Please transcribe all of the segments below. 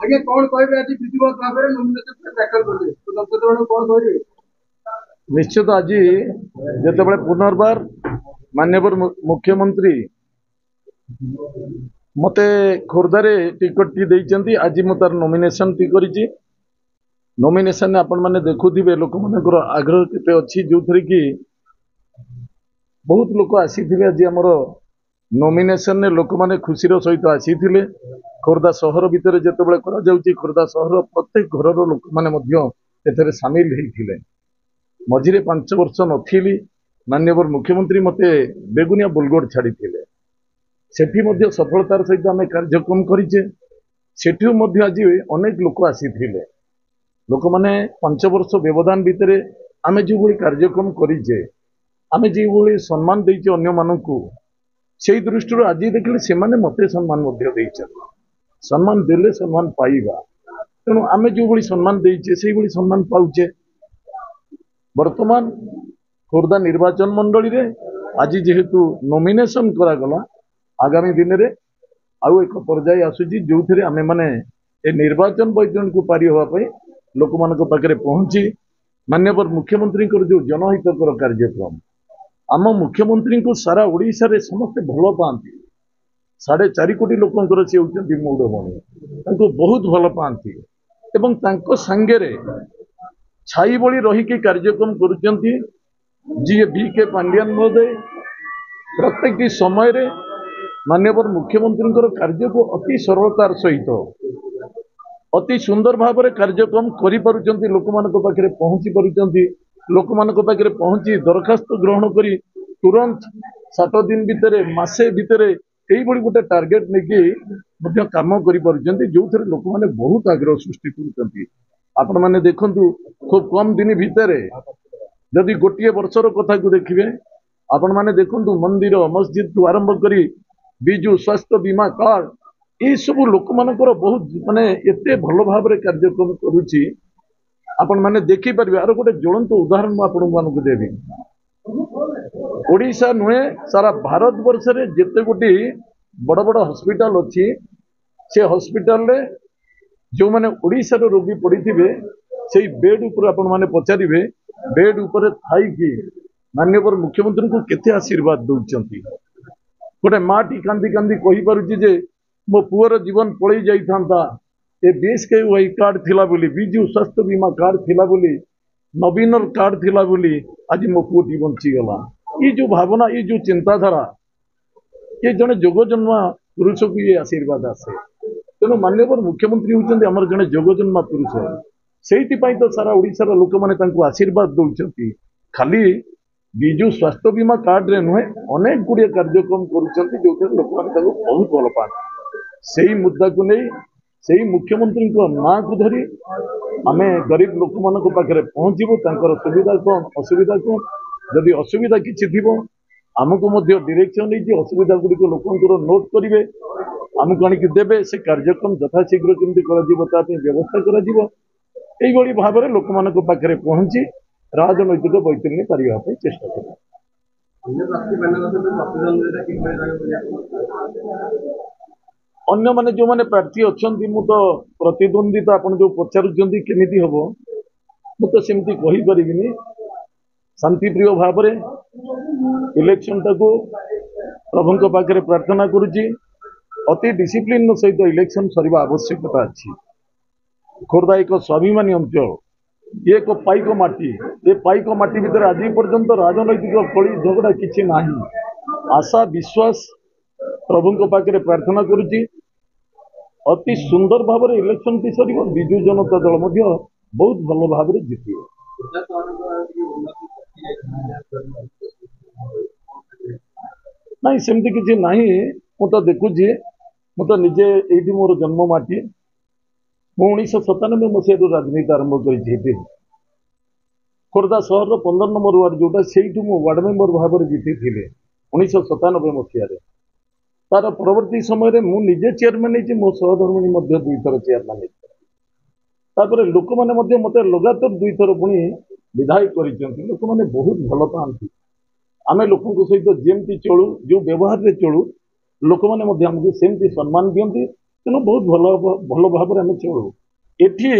ଆଜ୍ଞା କଣ କହିବେ ଆଜି ବିଧିବଦ୍ଧ ଭାବରେ ନୋମିନେସନ ଦାଖଲ କଲେ ଦର୍ଶକ କଣ କହିବେ? निश्चित आज जितेबाला पुनर्बार माननीय मुख्यमंत्री मते खोर्धारे टिकट टी देइचंती आज मु तार नॉमिनेशन टी करिछि। नॉमिनेशन आपण माने देखुथिबे लोक मानकर आग्रह केते अछि जो थरे कि बहुत लोक आसीथिबे आज हमर नॉमिनेशन ने लोक माने खुशीर सहित आसीथिले। खोर्धा शहर भितर जेतेबेले करा जाउछि खोर्धा शहर प्रत्येक घरर लोक माने मध्य एथरे शामिल हेइथिले। मझिरे 5 वर्ष नथिली माननीय मुख्यमंत्री मते बेगुनिया बोलगोड छाड़ी सेठी मध्य सफलतार सहित आम कार्यक्रम करिचे। सेठी मध्य आज अनेक लोक आसीथिले। लोक माने 5 वर्ष व्यवधान भितर आम जो भली कार्यक्रम करिचे आम जो भली सम्मान देइचे अन्य मानकू से दृष्टि आज देखिले से माने मते सम्मान मध्य देइचे। सम्मान देले सम्मान पाइबा तेणु आम जो भली सम्मान देइचे से भली सम्मान पाउचे। वर्तमान खोर्धा निर्वाचन मंडली रे आज जेहेतु नॉमिनेशन करा गला आगामी दिन रे आउ एक पर्याय आसुची जो थे आमे माने ए निर्वाचन वैतरण को पारी होवा पई लोक मानक पाखरे पहुंची माननीय मुख्यमंत्री जो जनहितकर कार्यक्रम आम मुख्यमंत्री को सारा ओडिशा रे समस्त भल पाती। 4.5 कोटी लोकंकर से होउचंती मौडमणि तांको बहुत भल पाती एवं तांको संगे छाई बड़ी रही कार्यक्रम करुचंती। जी बीके पांड्यान महोदय प्रत्येक समय रे माननीय मुख्यमंत्री कार्य को अति सरलतार सहित अति सुंदर भाव में कार्यक्रम करिपारुचंती। लोक मानक पाखरे पहुंची पारुचंती। लोक मानक पाखरे पहुंची दरखास्त ग्रहण करी तुरंत 7 दिन भितर मासे भितर यही बड़ी गोटे टार्गेट लेकिन काम करिपारुचंती जो थे लोक माने बहुत आग्रह सृष्टि करुचंती। आपण माने देखंतु खूब कम दिन भितर जदि गोटे वर्षर कथा को देखिए आपण माने देखंतु मंदिर मस्जिद ठू आरंभ करी बिजु स्वास्थ्य बीमा कार्ड ये सब लोक मानकर बहुत माने एते भल भाव में कार्यक्रम करुची। आपण माने देखि परिबे आरो गोटे ज्वलंत उदाहरण आपण मानक देबी। ओडिशा नुहे सारा भारत वर्ष रे जेते गोटी बड़ बड़ हॉस्पिटल अछि से हॉस्पिटल रे जो माने ओडिशा रो रोगी पड़िथिबे सेई बेड ऊपर आपण माने पचारिबे बेड ऊपर थाई कि माननीय मुख्यमंत्री को केते आशीर्वाद दउचंती। गोटे माटी कांदी कांदी कहि पारुची जे मो पुअर जीवन पळै जाई थांता ए बीएसकेवाई कार्ड थिला बोली बिजु स्वास्थ्य बीमा कार्ड थिला बोली नवीनर कार्ड थिला बोली आज मो पुओटी बंची गला। ये जो भावना ये जो चिंताधारा ये जने जोग जन्मा पुरुष को ये आशीर्वाद आसे। तेणु माननीय मुख्यमंत्री होउचंती हमर जने जोग जन्मा पुरुष सेठी पई तो सारा ओडिसा रो लोक माने तांको आशीर्वाद दउचंती। खाली बिजु स्वास्थ्य बीमा कार्ड रे नुहे अनेक गुड़िया कार्यक्रम करुचंती जो थे लोक माने तांको बहुत भल पाते। सेही मुद्दा को नहीं सेही मुख्यमंत्री को नाँ को धरी आमे गरीब लोक मानक पाखरे पहुंचीबो तांकर सुविधा कौन असुविधा कौन जदि असुविधा किछि थिबो आमको मध्य डायरेक्शन नहीं असुविधा गुड़ी को लोकंकर नोट करिवे आमको आनिक देबे से कार्यक्रम यथाशीघ्र केमती करा व्यवस्था करा एइबड़ी भाव में लोक मानक पाखरे पहुंची राजनैतिक वैतरणी पारिबा पई चेष्टा करा। अन्य माने जो माने प्रार्थी अछंती मु तो प्रतिद्वंदिता आपण जो पचारुचंती केमिति हबो मु तो सेमती कहि परिबिनी। शांति प्रिय भाव में इलेक्शन टाको प्रभु पाखे प्रार्थना करुच्ची अति डिसिप्लिन सहित इलेक्शन सरिबा आवश्यकता अच्छी। खोर्धा एक स्वाभिमानी अंचल ये एक पाइक माटी ये पाइक माटी भितर आज पर्यंत राजनैतिक कली झगड़ा किछि नाही। आशा विश्वास प्रभु पाखे प्रार्थना करुच्ची अति सुंदर भाव में election T sir Biju Janata Dal बहुत भल भाव में जीतिए। नहीं सेमती किसी नहीं मु तो देखुची मु तो निजे ये मोर जन्म माटी मु 1997 मसीह राजनीति आरंभ कर खोर्धा सहर 15 नंबर वार्ड जोटा से वार्ड मेंबर भाव में जीति 1997 मसीह तार परवर्ती समय मु निजे चेयरमैन नहीं मो सहधर्मिणी 2 थर चेयरमैन तापर लोक मैंने मत लगातार 2 थर पुणी विधायक कर लोक मैंने बहुत भल पाती। आम लोक सहित जमती चलू जो व्यवहार रे चलू लोक मैंने सेमती सम्मान दियंती तेणु बहुत भल भाव आम चलू एठी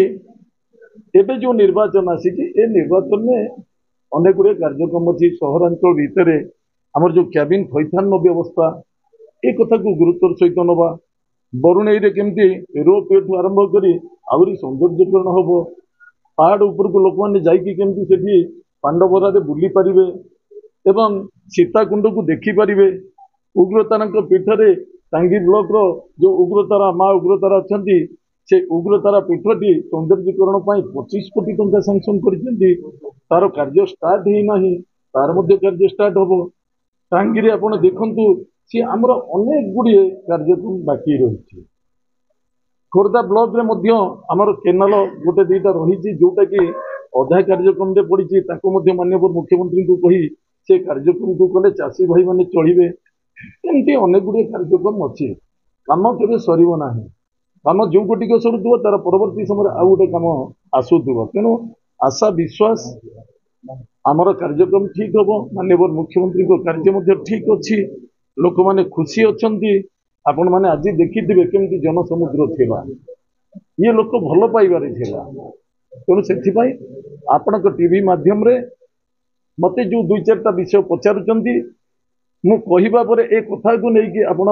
एबे जो निर्वाचन आसी ए निर्वाचन में अनेक गुड़े कार्यक्रम अच्छी सहरांचल भितर आमर जो कैबिन थैथान व्यवस्था ए कथा को गुरुत्वर सहित नवा बरुणई केमती रोप एठू आरंभ कर आहरी सौंदर्यकरण हम पहाड़ उपर को लोक मैंने जाकि पांडवरा बुली पारे एवं सीताकुंड को देखिपारे उग्रतारा पीठरे टांगी ब्लॉक रो जो उग्रतारा माँ उग्रतारा अच्छा से उग्रतारा पीठटी सौंदर्यकरण 25 कोटी टंका सांसन कर तार कार्य स्टार्ट ही ना तार मध्य कार्य स्टार्ट हम टांगी आप देखु सी आमर अनेक गुड़िए कार्यक्रम बाकी रही खोर्धा ब्लॉक रे मध्य आमर केनाल गोटे दुईटा रही जोटा कि अधा कार्यक्रम पड़ी माननीय मुख्यमंत्री को कही से कार्यक्रम को कले चाषी भाई माने चलिए एमती अनेक गुड़िए कार्यक्रम अच्छी कम केवे सरना कम जो गोटिक सरुव तार परवर्ती समय आउ गोटे कम आसुव तेणु आशा विश्वास आमर कार्यक्रम ठीक हम माननीय मुख्यमंत्री को कार्य ठीक अच्छी लोक मैंने खुशी अच्छा आपण मैंने आज देखिथे केमती जनसमुद्र थिला ये लोक भल पाइबार तेणु से आपण टीवी माध्यम रे मते जो दुई चार्टा विषय पचारुचंती मु कहिबा परे ए कथा को लेकिन आपण